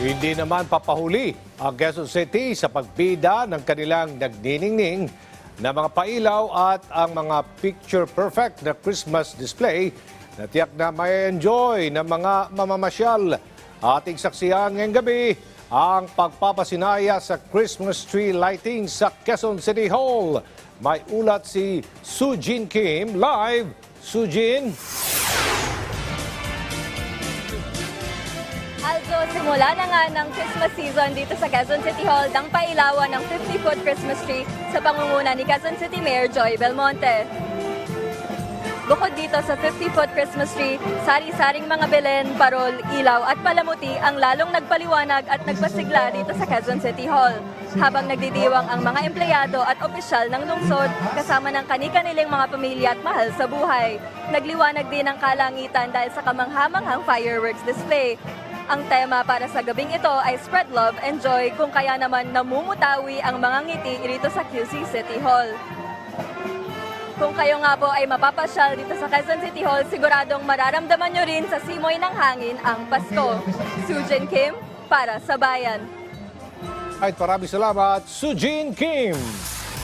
Hindi naman papahuli ang Quezon City sa pagbida ng kanilang nagniningning na mga pailaw at ang mga picture-perfect na Christmas display na tiyak na may enjoy ng mga mamamasyal. Ating saksiyan ngayong gabi ang pagpapasinaya sa Christmas tree lighting sa Quezon City Hall. May ulat si Sujin Kim live. Sujin. Aldo, simula na nga ng Christmas season dito sa Quezon City Hall ng pailawan ng 50-foot Christmas tree sa pangunguna ni Quezon City Mayor Joy Belmonte. Bukod dito sa 50-foot Christmas tree, sari-saring mga belen, parol, ilaw at palamuti ang lalong nagpaliwanag at nagpasigla dito sa Quezon City Hall. Habang nagdidiwang ang mga empleyado at opisyal ng lungsod kasama ng kani-kanilang mga pamilya at mahal sa buhay. Nagliwanag din ang kalangitan dahil sa kamanghamanghang fireworks display. Ang tema para sa gabing ito ay Spread Love and Joy, kung kaya naman namumutawi ang mga ngiti rito sa QC City Hall. Kung kayo nga po ay mapapasyal dito sa Quezon City Hall, siguradong mararamdaman nyo rin sa simoy ng hangin ang Pasko. Sujin Kim para sa Bayan. Ay, maraming salamat, Sujin Kim.